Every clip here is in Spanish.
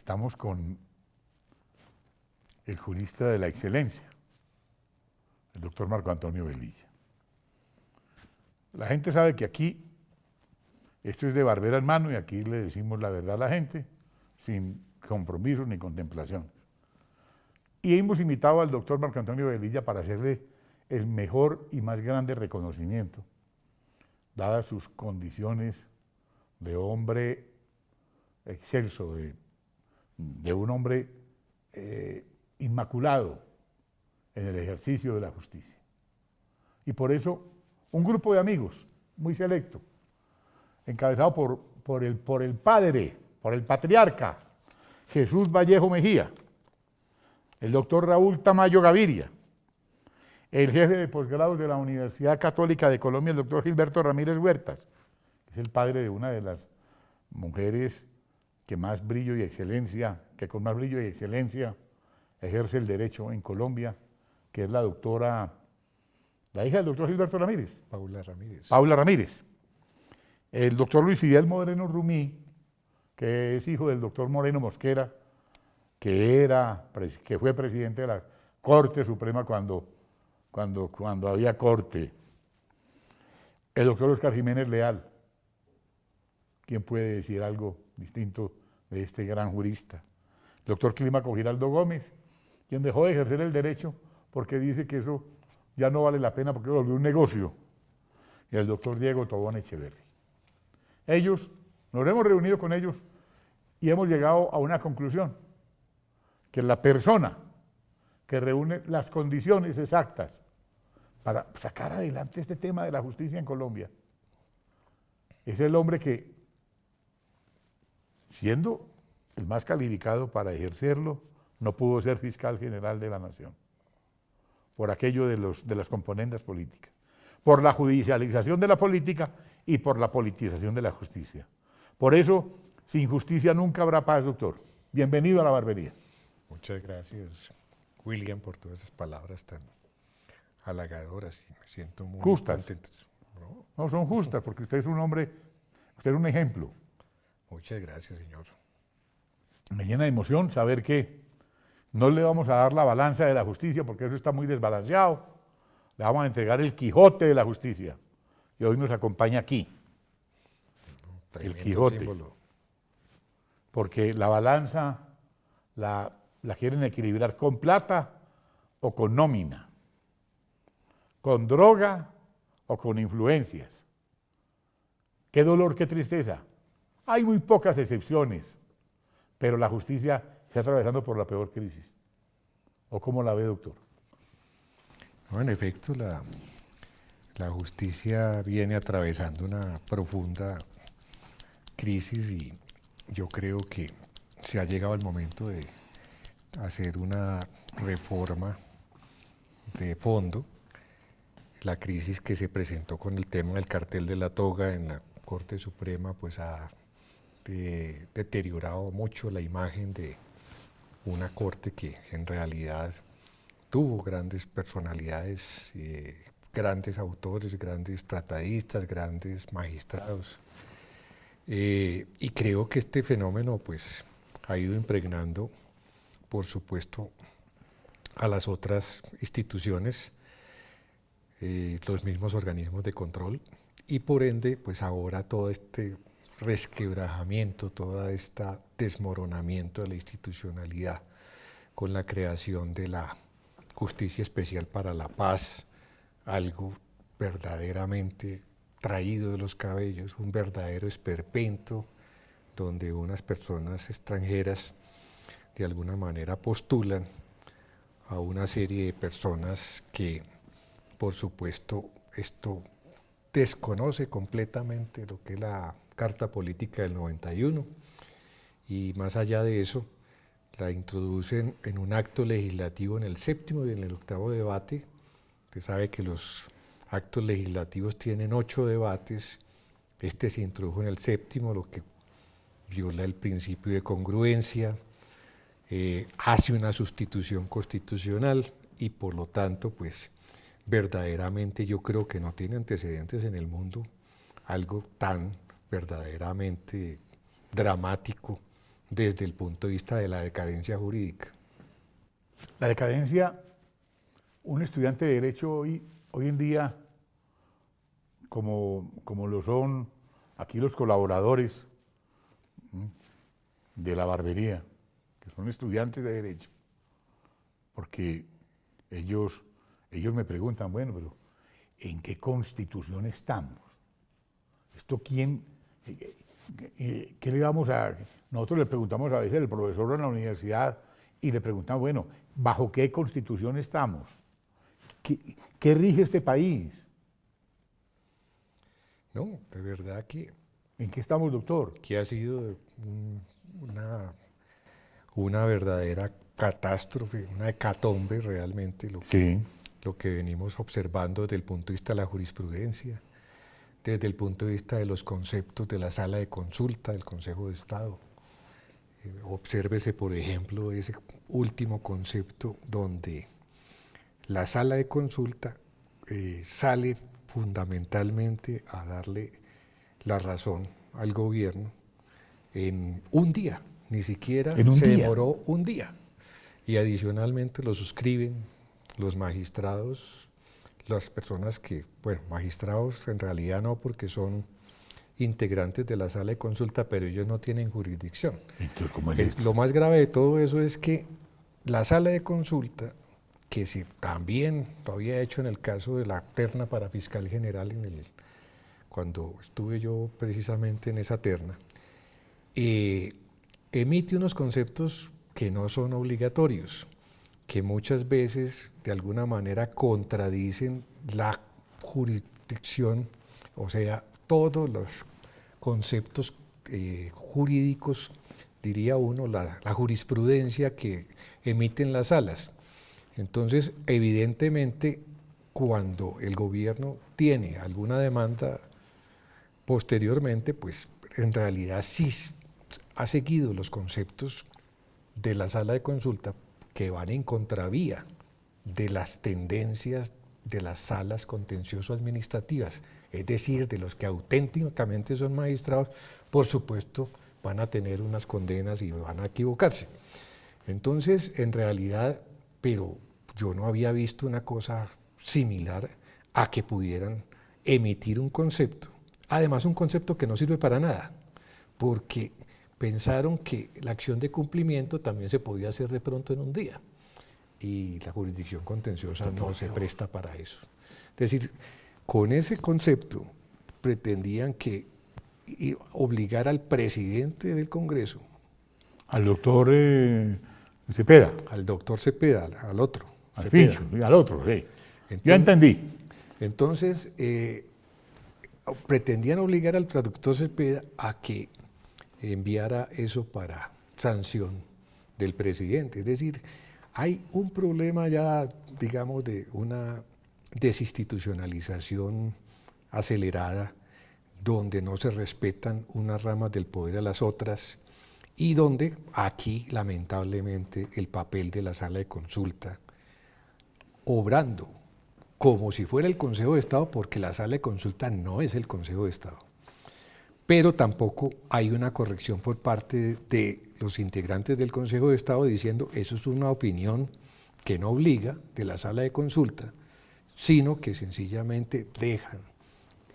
Estamos con el jurista de la excelencia, el doctor Marco Antonio Velilla. La gente sabe que aquí esto es de barbera en mano y aquí le decimos la verdad a la gente sin compromisos ni contemplaciones. Y hemos invitado al doctor Marco Antonio Velilla para hacerle el mejor y más grande reconocimiento, dadas sus condiciones de hombre excelso, de un hombre inmaculado en el ejercicio de la justicia. Y por eso un grupo de amigos muy selecto, encabezado por el padre, por el patriarca Jesús Vallejo Mejía, el doctor Raúl Tamayo Gaviria, el jefe de posgrados de la Universidad Católica de Colombia, el doctor Gilberto Ramírez Huertas, que es el padre de una de las mujeres que con más brillo y excelencia ejerce el derecho en Colombia, que es la doctora, la hija del doctor Gilberto Ramírez. Paula Ramírez. Paula Ramírez. El doctor Luis Fidel Moreno Rumí, que es hijo del doctor Moreno Mosquera, que fue presidente de la Corte Suprema cuando había corte. El doctor Oscar Jiménez Leal. ¿Quién puede decir algo distinto de este gran jurista? El doctor Clímaco Giraldo Gómez, quien dejó de ejercer el derecho porque dice que eso ya no vale la pena porque lo volvió un negocio. Y el doctor Diego Tobón Echeverri. Nos hemos reunido con ellos y hemos llegado a una conclusión, que la persona que reúne las condiciones exactas para sacar adelante este tema de la justicia en Colombia es el hombre que, siendo el más calificado para ejercerlo, no pudo ser fiscal general de la nación, por aquello de las componendas políticas, por la judicialización de la política y por la politización de la justicia. Por eso, sin justicia nunca habrá paz, doctor. Bienvenido a la barbería. Muchas gracias, William, por todas esas palabras tan halagadoras y me siento muy contento. No, son justas, porque usted es un hombre, usted es un ejemplo. Muchas gracias, señor. Me llena de emoción saber que no le vamos a dar la balanza de la justicia, porque eso está muy desbalanceado. Le vamos a entregar el Quijote de la justicia, que hoy nos acompaña aquí. El Quijote. Símbolo. Porque la balanza la quieren equilibrar con plata o con nómina, con droga o con influencias. Qué dolor, qué tristeza. Hay muy pocas excepciones, pero la justicia está atravesando por la peor crisis. ¿O cómo la ve, doctor? No, en efecto, la justicia viene atravesando una profunda crisis y yo creo que se ha llegado el momento de hacer una reforma de fondo. La crisis que se presentó con el tema del cartel de la toga en la Corte Suprema pues ha deteriorado mucho la imagen de una corte que en realidad tuvo grandes personalidades, grandes autores, grandes tratadistas, grandes magistrados. Y creo que este fenómeno pues ha ido impregnando, por supuesto, a las otras instituciones, los mismos organismos de control, y por ende, pues ahora todo este resquebrajamiento, todo este desmoronamiento de la institucionalidad, con la creación de la Justicia Especial para la Paz, algo verdaderamente traído de los cabellos, un verdadero esperpento, donde unas personas extranjeras de alguna manera postulan a una serie de personas que, por supuesto, esto desconoce completamente lo que es la Carta Política del 91 y más allá de eso, la introducen en un acto legislativo en el 7º y en el 8º debate. Usted sabe que los actos legislativos tienen 8 debates, este se introdujo en el 7º, lo que viola el principio de congruencia, hace una sustitución constitucional y por lo tanto, pues verdaderamente yo creo que no tiene antecedentes en el mundo algo tan verdaderamente dramático desde el punto de vista de la decadencia jurídica. La decadencia, un estudiante de Derecho hoy en día, como lo son aquí los colaboradores de la barbería, que son estudiantes de Derecho, porque ellos me preguntan, bueno, pero ¿en qué constitución estamos? ¿Esto quién? ¿Qué le vamos a...? Nosotros le preguntamos a veces al profesor en la universidad y le preguntamos, bueno, ¿bajo qué constitución estamos? ¿Qué rige este país? No, de verdad que ¿En qué estamos, doctor? ha sido una verdadera catástrofe, una hecatombe realmente Sí. lo que venimos observando desde el punto de vista de la jurisprudencia, desde el punto de vista de los conceptos de la sala de consulta del Consejo de Estado. Obsérvese, por ejemplo, ese último concepto donde la sala de consulta sale fundamentalmente a darle la razón al gobierno en un día, ni siquiera se demoró un día. Y adicionalmente lo suscriben los magistrados, las personas que, bueno, magistrados en realidad no, porque son integrantes de la sala de consulta, pero ellos no tienen jurisdicción. Entonces, ¿cómo es esto? Lo más grave de todo eso es que la sala de consulta, que si también lo había hecho en el caso de la terna para fiscal general, cuando estuve yo precisamente en esa terna, emite unos conceptos que no son obligatorios, que muchas veces de alguna manera contradicen la jurisdicción, o sea, todos los conceptos jurídicos, diría uno, la jurisprudencia que emiten las salas. Entonces, evidentemente, cuando el gobierno tiene alguna demanda posteriormente, pues en realidad sí ha seguido los conceptos de la sala de consulta que van en contravía de las tendencias de las salas contencioso-administrativas, es decir, de los que auténticamente son magistrados, por supuesto, van a tener unas condenas y van a equivocarse. Entonces, en realidad, pero yo no había visto una cosa similar a que pudieran emitir un concepto, además un concepto que no sirve para nada, porque pensaron que la acción de cumplimiento también se podía hacer de pronto en un día, y la jurisdicción contenciosa no se presta para eso. Es decir, con ese concepto pretendían que obligar al presidente del Congreso, al doctor Cepeda, al doctor Cepeda, al otro, al Cepeda. Fincho, y al otro, sí. Entonces, Ya entendí. Entonces, pretendían obligar al doctor Cepeda a que enviara eso para sanción del presidente. Es decir, hay un problema ya, digamos, de una desinstitucionalización acelerada, donde no se respetan unas ramas del poder a las otras, y donde aquí, lamentablemente, el papel de la sala de consulta, obrando como si fuera el Consejo de Estado, porque la sala de consulta no es el Consejo de Estado, pero tampoco hay una corrección por parte de los integrantes del Consejo de Estado diciendo eso es una opinión que no obliga de la sala de consulta, sino que sencillamente dejan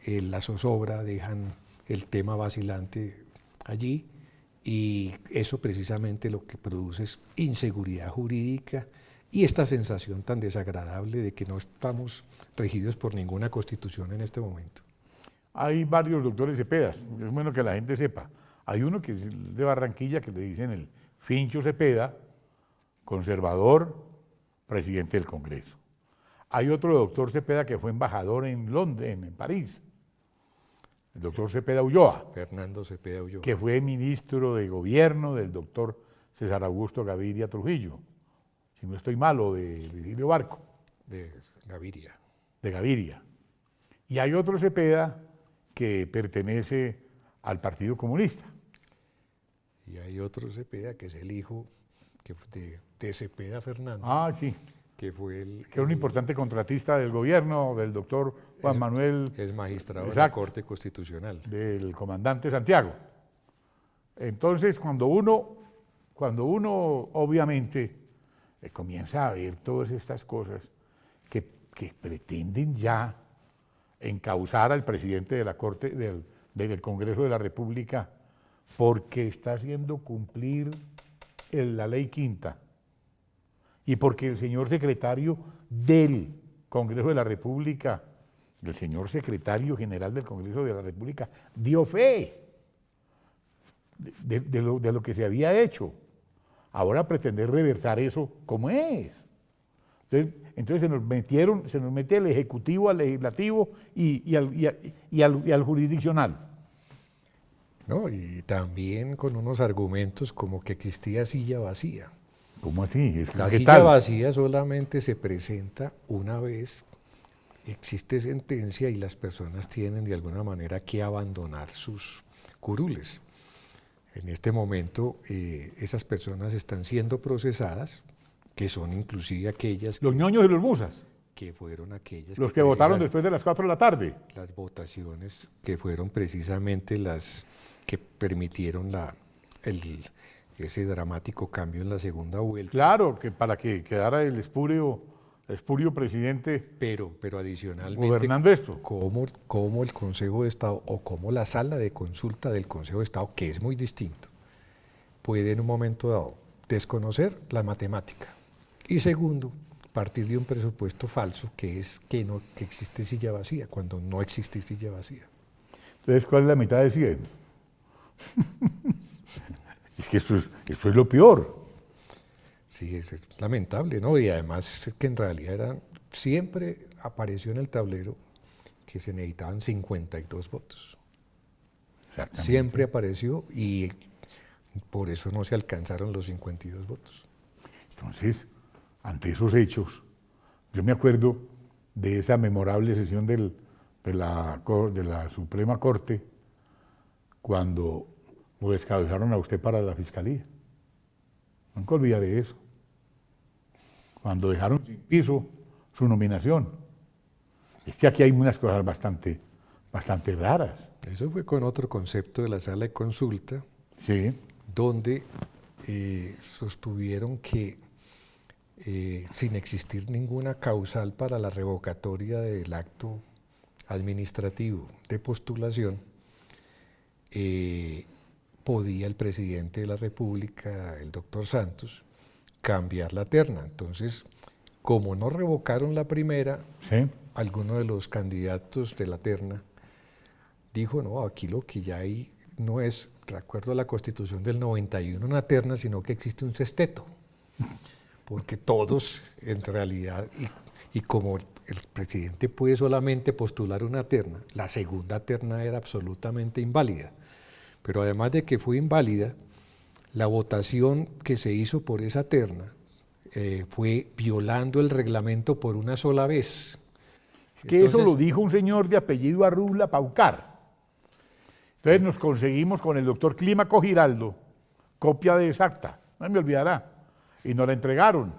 la zozobra, dejan el tema vacilante allí, y eso precisamente lo que produce es inseguridad jurídica y esta sensación tan desagradable de que no estamos regidos por ninguna constitución en este momento. Hay varios doctores Cepedas, es bueno que la gente sepa. Hay uno que es de Barranquilla, que le dicen el Fincho Cepeda, conservador, presidente del Congreso. Hay otro doctor Cepeda que fue embajador en Londres, en París, el doctor Cepeda Ulloa. Fernando Cepeda Ulloa. Que fue ministro de gobierno del doctor César Augusto Gaviria Trujillo, si no estoy malo, de Virgilio Barco. De Gaviria. De Gaviria. Y hay otro Cepeda que pertenece al Partido Comunista. Y hay otro Cepeda que es el hijo de Cepeda Fernando. Ah, sí. Que fue que era un importante contratista del gobierno, del doctor Juan Manuel. Es magistrado de la Corte Constitucional. Del comandante Santiago. Entonces, cuando uno cuando uno obviamente comienza a ver todas estas cosas que pretenden ya encauzar al presidente de la Corte del Congreso de la República porque está haciendo cumplir la ley quinta y porque el señor secretario del Congreso de la República, el señor secretario general del Congreso de la República, dio fe de lo que se había hecho. Ahora pretender reversar eso, ¿cómo es? Entonces se nos mete el Ejecutivo, al Legislativo y al Jurisdiccional. ¿No? Y también con unos argumentos como que existía silla vacía. ¿Cómo así? La ¿Qué silla tal? vacía solamente se presenta una vez existe sentencia y las personas tienen de alguna manera que abandonar sus curules. En este momento esas personas están siendo procesadas, que son inclusive aquellas Los ñoños y los musas, que fueron aquellas los que votaron después de las 4 de la tarde. las votaciones que fueron precisamente las que permitieron ese dramático cambio en la segunda vuelta. Claro, que para que quedara el espurio presidente Pero adicionalmente, gobernando esto. cómo el Consejo de Estado o cómo la sala de consulta del Consejo de Estado, que es muy distinto, puede en un momento dado desconocer la matemática. Y segundo, partir de un presupuesto falso que es que existe silla vacía, cuando no existe silla vacía. Entonces, ¿cuál es la mitad de 100? Es que esto es lo peor. Sí, es lamentable, ¿no? Y además es que en realidad siempre apareció en el tablero que se necesitaban 52 votos. Siempre apareció y por eso no se alcanzaron los 52 votos. Entonces, ante esos hechos, yo me acuerdo de esa memorable sesión de la Suprema Corte cuando lo descabezaron a usted para la Fiscalía. Nunca olvidaré eso. Cuando dejaron sin piso su nominación. Es que aquí hay unas cosas bastante raras. Eso fue con otro concepto de la sala de consulta, Sí. donde sostuvieron que sin existir ninguna causal para la revocatoria del acto administrativo de postulación, podía el presidente de la República, el doctor Santos, cambiar la terna. Entonces, como no revocaron la primera, Sí. alguno de los candidatos de la terna dijo, no, aquí lo que ya hay no es, de acuerdo a la Constitución del 91, una terna, sino que existe un sexteto. Porque todos, en realidad, y como el presidente puede solamente postular una terna, la segunda terna era absolutamente inválida. Pero además de que fue inválida, la votación que se hizo por esa terna fue violando el reglamento por una sola vez. Es que eso lo dijo un señor de apellido Arrula Paucar. Entonces nos conseguimos con el doctor Clímaco Giraldo copia de esa acta, no me olvidará, y nos la entregaron.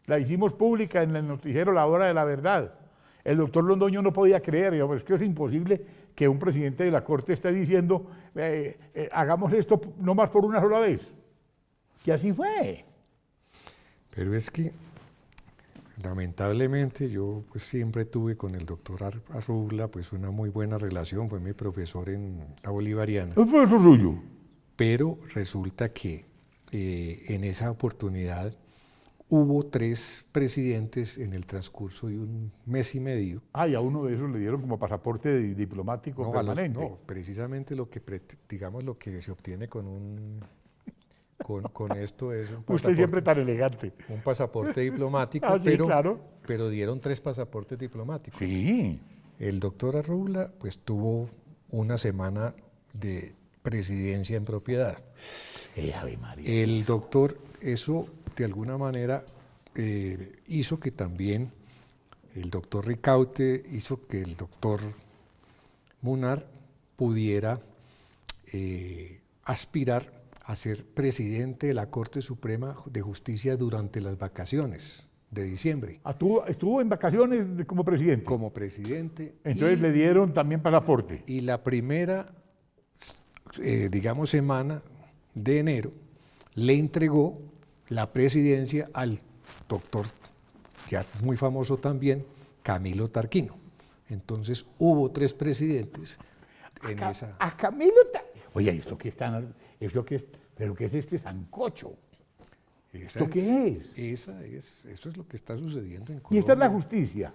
La hicimos pública en el noticiero La Hora de la Verdad. El doctor Londoño no podía creer, dijo, es que es imposible que un presidente de la Corte esté diciendo hagamos esto no más por una sola vez. Y así fue. Pero es que, lamentablemente, yo pues, siempre tuve con el doctor Arrula pues, una muy buena relación, fue mi profesor en la Bolivariana. ¿Es por eso suyo? Pero resulta que en esa oportunidad hubo 3 presidentes en el transcurso de un mes y medio. Ah, y a uno de esos le dieron como pasaporte diplomático permanente. No, precisamente lo que, digamos, lo que se obtiene con esto es un Usted siempre tan elegante. un pasaporte diplomático, Ah, sí, claro. pero dieron 3 pasaportes diplomáticos. Sí. El doctor Arrula pues tuvo una semana de presidencia en propiedad. Ave María. El doctor, eso de alguna manera hizo que también el doctor Ricaute, hizo que el doctor Munar pudiera aspirar a ser presidente de la Corte Suprema de Justicia durante las vacaciones de diciembre. Estuvo en vacaciones como presidente. Como presidente. Entonces le dieron también pasaporte. Y la primera, digamos, semana de enero le entregó la presidencia al doctor, ya muy famoso también, Camilo Tarquino. Entonces hubo 3 presidentes en esa... A Camilo Oye, ¿esto qué están? ¿Esto qué es? ¿Pero qué es este sancocho? ¿Esto qué es? Eso es lo que está sucediendo en Y Colombia. esta es la justicia.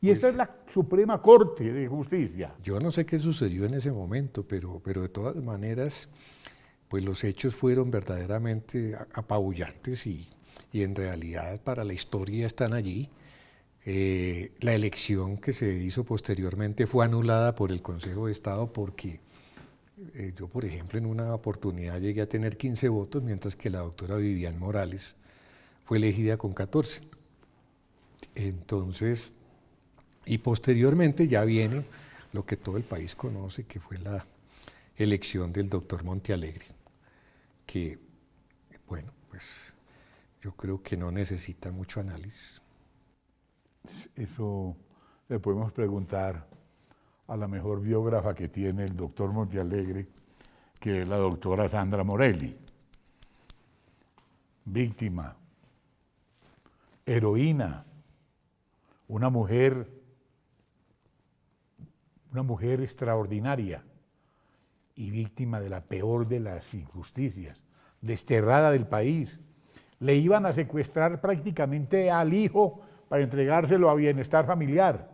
Y Pues, esta es la Suprema Corte de Justicia. yo no sé qué sucedió en ese momento, pero de todas maneras, pues los hechos fueron verdaderamente apabullantes y en realidad para la historia están allí. La elección que se hizo posteriormente fue anulada por el Consejo de Estado porque yo, por ejemplo, en una oportunidad llegué a tener 15 votos, mientras que la doctora Vivian Morales fue elegida con 14. Entonces, y posteriormente ya viene lo que todo el país conoce, que fue la elección del doctor Montealegre, que, bueno, pues yo creo que no necesita mucho análisis. Eso le podemos preguntar a la mejor biógrafa que tiene el doctor Montealegre, que es la doctora Sandra Morelli. Víctima, heroína, una mujer extraordinaria y víctima de la peor de las injusticias, desterrada del país. Le iban a secuestrar prácticamente al hijo para entregárselo a bienestar familiar,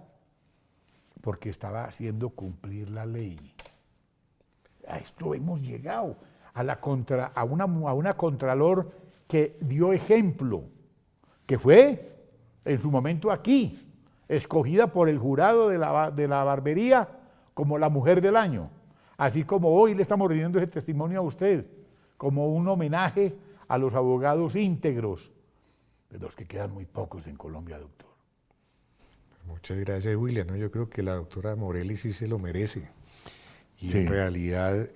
porque estaba haciendo cumplir la ley. A esto hemos llegado, a una contralor que dio ejemplo, que fue en su momento aquí, escogida por el jurado de la barbería como la mujer del año, así como hoy le estamos rindiendo ese testimonio a usted, como un homenaje a los abogados íntegros, de los que quedan muy pocos en Colombia, doctor. Muchas gracias, William. ¿No? Yo creo que la doctora Morelli sí se lo merece. Y Sí. en realidad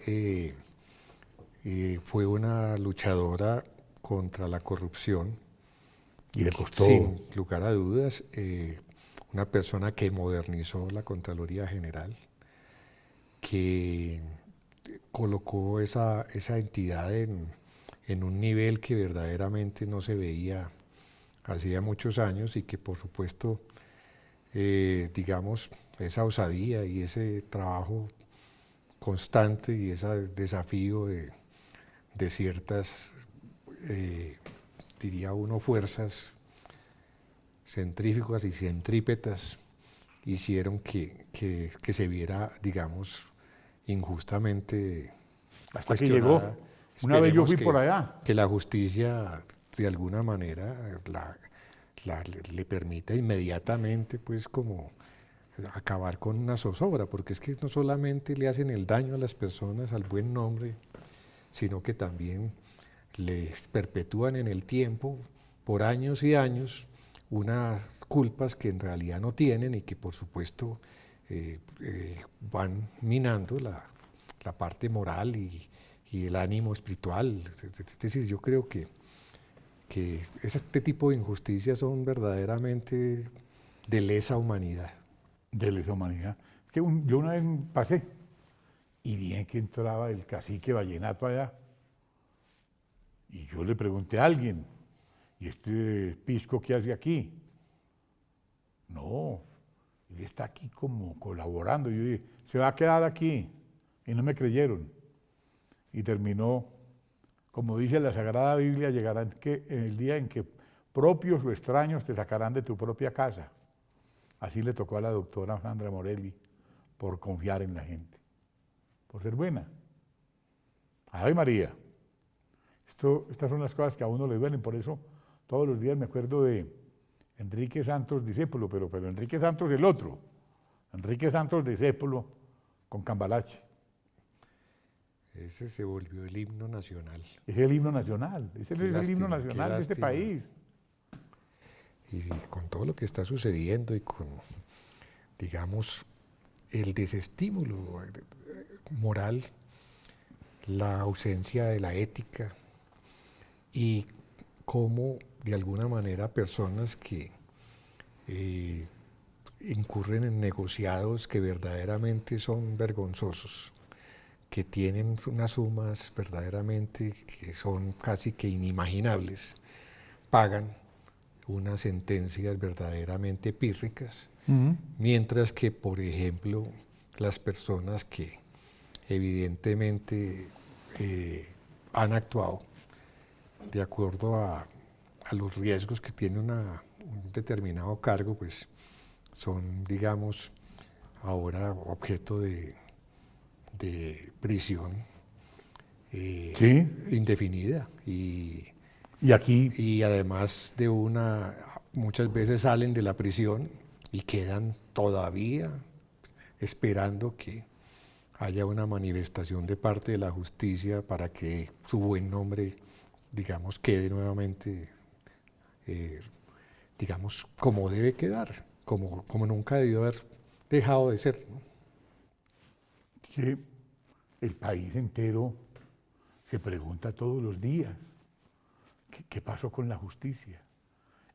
fue una luchadora contra la corrupción. Y le costó. Sin lugar a dudas, una persona que modernizó la Contraloría General, que colocó esa entidad en un nivel que verdaderamente no se veía hacía muchos años y que por supuesto, digamos, esa osadía y ese trabajo constante y ese desafío de ciertas, diría uno, fuerzas centrífugas y centrípetas hicieron que se viera, digamos, injustamente Hasta que llegó. Una vez yo fui por allá. Que la justicia, de alguna manera, le permita inmediatamente, pues, como acabar con una zozobra, porque es que no solamente le hacen el daño a las personas, al buen nombre, sino que también les perpetúan en el tiempo, por años y años, unas culpas que en realidad no tienen y que por supuesto van minando la parte moral y el ánimo espiritual. Es decir, yo creo que este tipo de injusticias son verdaderamente de lesa humanidad. De lesa humanidad. Es que yo una vez pasé y vi que entraba el cacique vallenato allá y yo le pregunté a alguien, ¿y este pisco qué hace aquí? No, él está aquí como colaborando. Yo dije, se va a quedar aquí. Y no me creyeron. Y terminó, como dice la Sagrada Biblia, llegará el día en que propios o extraños te sacarán de tu propia casa. Así le tocó a la doctora Sandra Morelli por confiar en la gente, por ser buena. ¡Ay, María! Estas son las cosas que a uno le duelen, por eso todos los días me acuerdo de Enrique Santos Discépolo, pero Enrique Santos el otro, Enrique Santos Discépolo con Cambalache. Ese se volvió el himno nacional. Es el himno nacional, ese es el himno nacional de este país. Y con todo lo que está sucediendo y con, digamos, el desestímulo moral, la ausencia de la ética y cómo de alguna manera personas que incurren en negociados que verdaderamente son vergonzosos, que tienen unas sumas verdaderamente que son casi que inimaginables, pagan unas sentencias verdaderamente pírricas, mientras que, por ejemplo, las personas que evidentemente han actuado de acuerdo a los riesgos que tiene un determinado cargo, pues son, digamos, ahora objeto de prisión Sí, indefinida y aquí, y además muchas veces salen de la prisión y quedan todavía esperando que haya una manifestación de parte de la justicia para que su buen nombre, digamos, quede nuevamente, digamos, como debe quedar, como nunca debió haber dejado de ser, ¿no? que el país entero se pregunta todos los días, ¿qué pasó con la justicia?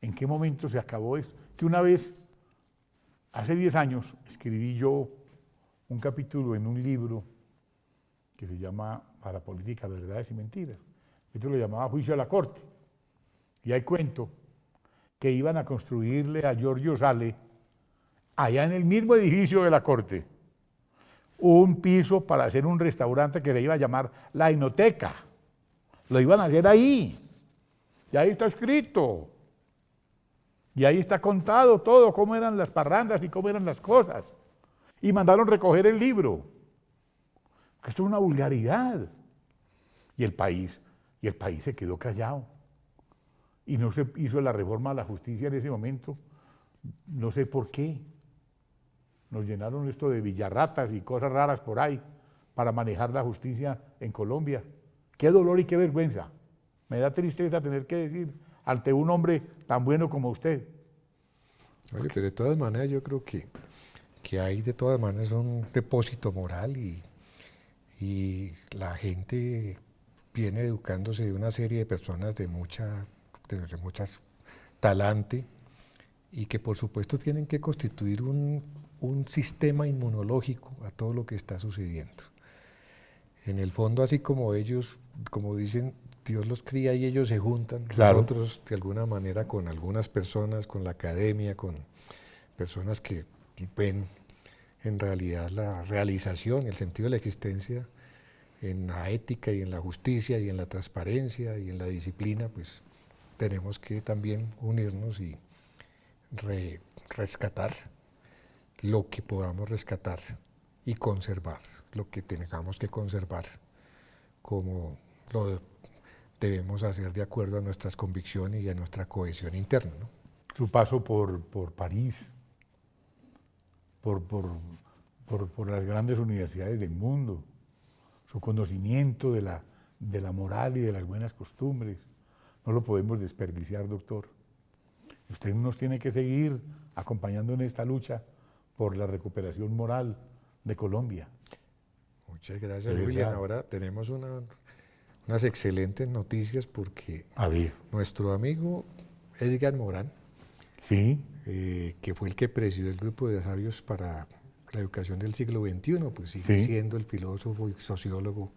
¿En qué momento se acabó esto? Que una vez, hace 10 años, escribí yo un capítulo en un libro que se llama Para Política, Verdades y Mentiras. Esto lo llamaba Juicio a la Corte. Y ahí cuento que iban a construirle a Giorgio Sale, allá en el mismo edificio de la Corte, un piso para hacer un restaurante que le iba a llamar La Enoteca. Lo iban a hacer ahí. Y ahí está escrito. Y ahí está contado todo, cómo eran las parrandas y cómo eran las cosas. Y mandaron recoger el libro. Esto es una vulgaridad. Y el país se quedó callado. Y no se hizo la reforma a la justicia en ese momento. No sé por qué. Nos llenaron esto de villarratas y cosas raras por ahí para manejar la justicia en Colombia. Qué dolor y qué vergüenza. Me da tristeza tener que decir ante un hombre tan bueno como usted. Oye, pero de todas maneras yo creo que hay de todas maneras un depósito moral y la gente viene educándose de una serie de personas de muchas talante y que por supuesto tienen que constituir un sistema inmunológico a todo lo que está sucediendo. En el fondo, así como ellos, como dicen, Dios los cría y ellos se juntan, Claro. nosotros de alguna manera con algunas personas, con la academia, con personas que ven en realidad la realización, el sentido de la existencia en la ética y en la justicia y en la transparencia y en la disciplina, pues tenemos que también unirnos y rescatar lo que podamos rescatar y conservar lo que tengamos que conservar, como lo debemos hacer de acuerdo a nuestras convicciones y a nuestra cohesión interna, ¿no? Su paso por París, por las grandes universidades del mundo, su conocimiento de la moral y de las buenas costumbres, no lo podemos desperdiciar, doctor. Usted nos tiene que seguir acompañando en esta lucha por la recuperación moral de Colombia. Muchas gracias, De William. verdad. Ahora tenemos unas excelentes noticias porque A ver, nuestro amigo Edgar Morán, sí, que fue el que presidió el grupo de sabios para la educación del siglo XXI, pues sigue Sí. siendo el filósofo y sociólogo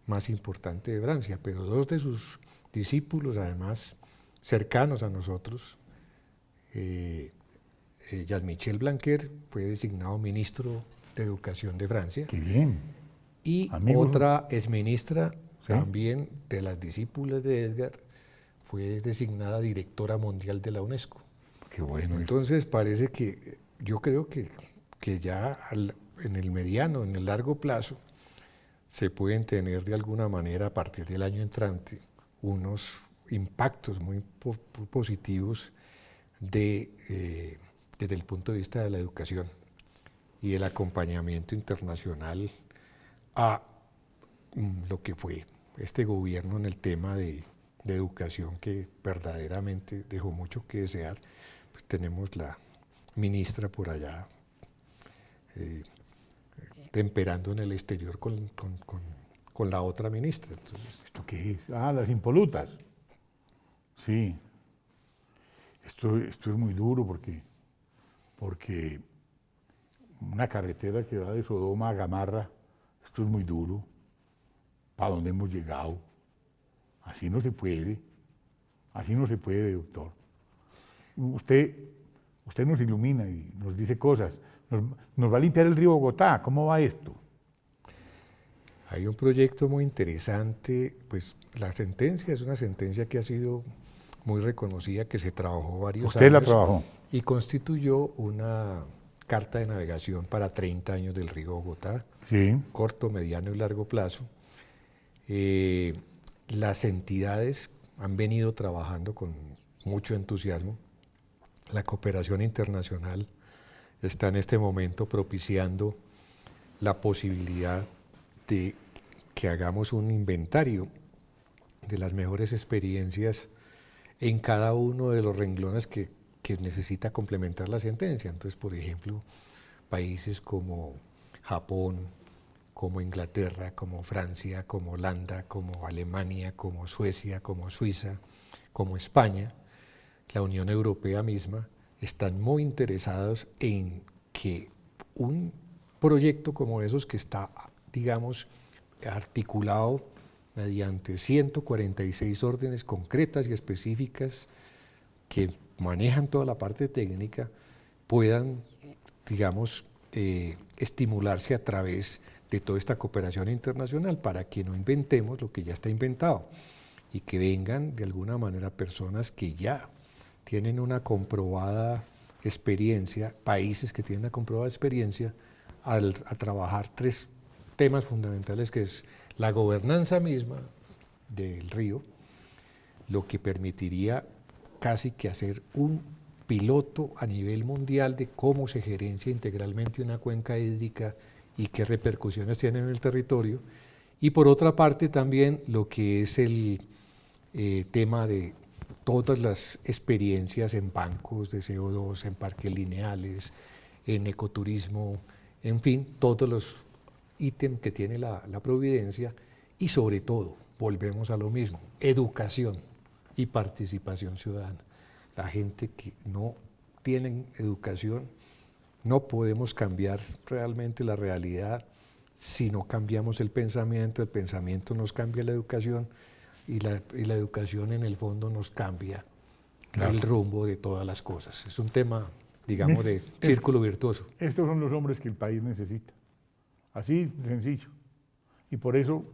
más importante de Francia, pero dos de sus discípulos, además cercanos a nosotros, Jean-Michel Blanquer fue designado ministro de Educación de Francia qué bien. y Amigos. otra exministra Sí. también de las discípulas de Edgar fue designada directora mundial de la UNESCO. Qué bueno. Entonces parece que yo creo que ya en el mediano, en el largo plazo, se pueden tener de alguna manera a partir del año entrante unos impactos muy positivos desde el punto de vista de la educación y el acompañamiento internacional a lo que fue este gobierno en el tema de educación que verdaderamente dejó mucho que desear. Pues tenemos la ministra por allá temperando en el exterior con la otra ministra. Entonces, ¿Esto qué es? Ah, las impolutas. Sí. Esto es muy duro porque una carretera que va de Sodoma a Gamarra, esto es muy duro. ¿Para dónde hemos llegado? Así no se puede, doctor. Usted nos ilumina y nos dice cosas, nos va a limpiar el río Bogotá, ¿cómo va esto? Hay un proyecto muy interesante, pues la sentencia es una sentencia que ha sido muy reconocida, que se trabajó varios Usted años. la trabajó. Y constituyó una carta de navegación para 30 años del río Bogotá, Sí. corto, mediano y largo plazo. Las entidades han venido trabajando con mucho entusiasmo. La cooperación internacional está en este momento propiciando la posibilidad de que hagamos un inventario de las mejores experiencias en cada uno de los renglones que necesita complementar la sentencia. Entonces, por ejemplo, países como Japón, como Inglaterra, como Francia, como Holanda, como Alemania, como Suecia, como Suiza, como España, la Unión Europea misma, están muy interesados en que un proyecto como esos que está, digamos, articulado mediante 146 órdenes concretas y específicas que manejan toda la parte técnica, puedan, digamos, estimularse a través de toda esta cooperación internacional para que no inventemos lo que ya está inventado y que vengan de alguna manera personas que ya tienen una comprobada experiencia, países que tienen una comprobada experiencia, a trabajar tres temas fundamentales, que es la gobernanza misma del río, lo que permitiría casi que hacer un piloto a nivel mundial de cómo se gerencia integralmente una cuenca hídrica y qué repercusiones tiene en el territorio, y por otra parte también lo que es el tema de todas las experiencias en bancos de CO2, en parques lineales, en ecoturismo, en fin, todos los ítems que tiene la Providencia, y sobre todo, volvemos a lo mismo, educación y participación ciudadana. La gente que no tiene educación, no podemos cambiar realmente la realidad si no cambiamos el pensamiento nos cambia la educación, y la educación en el fondo nos cambia el rumbo de todas las cosas. Es un tema, digamos, de círculo virtuoso. Estos son los hombres que el país necesita, así de sencillo. Y por eso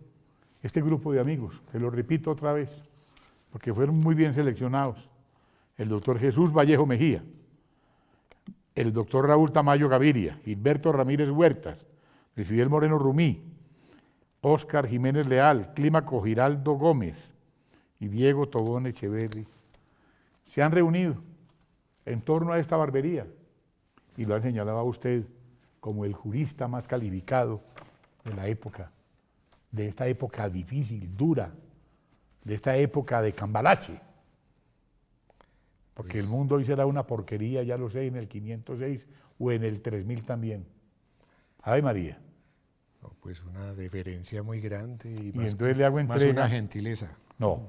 este grupo de amigos, te lo repito otra vez, porque fueron muy bien seleccionados: el doctor Jesús Vallejo Mejía, el doctor Raúl Tamayo Gaviria, Gilberto Ramírez Huertas, Luis Fidel Moreno Rumí, Óscar Jiménez Leal, Clímaco Giraldo Gómez y Diego Tobón Echeverri, se han reunido en torno a esta barbería y lo han señalado a usted como el jurista más calificado de la época, de esta época difícil, dura, de esta época de cambalache. Porque el mundo hoy será una porquería, ya lo sé, en el 506 o en el 3000 también. Ave María. No, pues una deferencia muy grande y más, entonces le hago entrega, más una gentileza. No,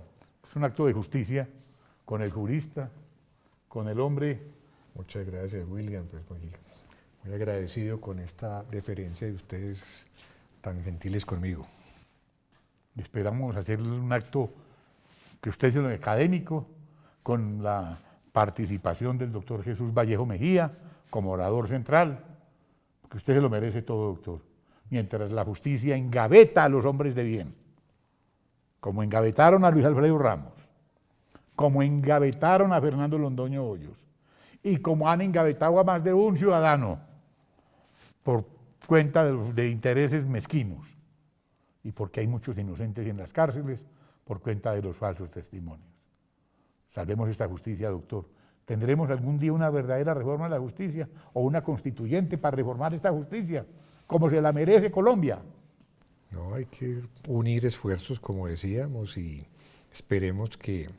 es un acto de justicia con el jurista, con el hombre. Muchas gracias, William. Pues muy agradecido con esta deferencia de ustedes tan gentiles conmigo. Esperamos hacer un acto que usted es lo académico, con la participación del doctor Jesús Vallejo Mejía como orador central, porque usted se lo merece todo, doctor. Mientras la justicia engaveta a los hombres de bien, como engavetaron a Luis Alfredo Ramos, como engavetaron a Fernando Londoño Hoyos, y como han engavetado a más de un ciudadano por cuenta de intereses mezquinos, y porque hay muchos inocentes en las cárceles por cuenta de los falsos testimonios. Salvemos esta justicia, doctor. ¿Tendremos algún día una verdadera reforma de la justicia o una constituyente para reformar esta justicia, como se la merece Colombia? No, hay que unir esfuerzos, como decíamos, y esperemos que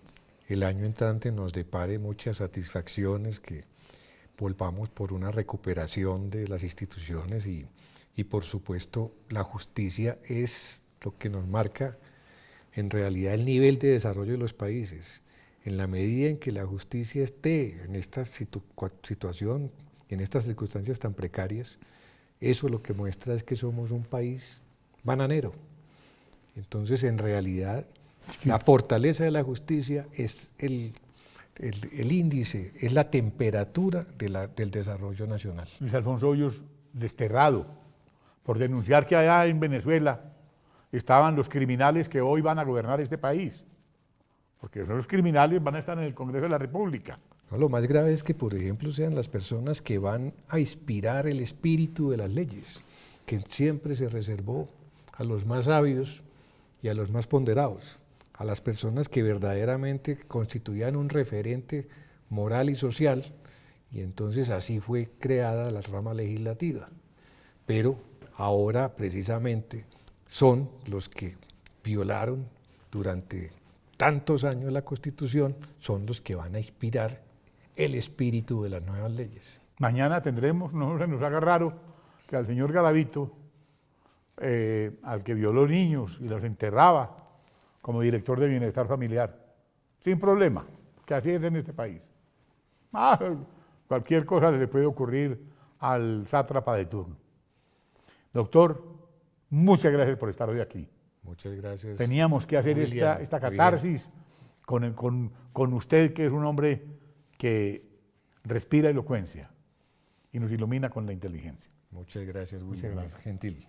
el año entrante nos depare muchas satisfacciones, que volvamos por una recuperación de las instituciones y por supuesto la justicia es lo que nos marca en realidad el nivel de desarrollo de los países. En la medida en que la justicia esté en esta situación, en estas circunstancias tan precarias, eso lo que muestra es que somos un país bananero, Entonces, en realidad, la fortaleza de la justicia es el índice, es la temperatura del desarrollo nacional. Luis Alfonso Hoyos, desterrado por denunciar que allá en Venezuela estaban los criminales que hoy van a gobernar este país, porque esos criminales van a estar en el Congreso de la República. No, lo más grave es que, por ejemplo, sean las personas que van a inspirar el espíritu de las leyes, que siempre se reservó a los más sabios y a los más ponderados, a las personas que verdaderamente constituían un referente moral y social, y entonces así fue creada la rama legislativa. Pero ahora precisamente son los que violaron durante tantos años la Constitución, son los que van a inspirar el espíritu de las nuevas leyes. Mañana tendremos, no se nos haga raro, que al señor Garavito, al que violó niños y los enterraba como director de bienestar familiar, sin problema, que así es en este país. Cualquier cosa le puede ocurrir al sátrapa de turno. Doctor, muchas gracias por estar hoy aquí. Muchas gracias. Teníamos que hacer esta catarsis con usted, que es un hombre que respira elocuencia y nos ilumina con la inteligencia. Muchas gracias, William. Muchas gracias. Gentil.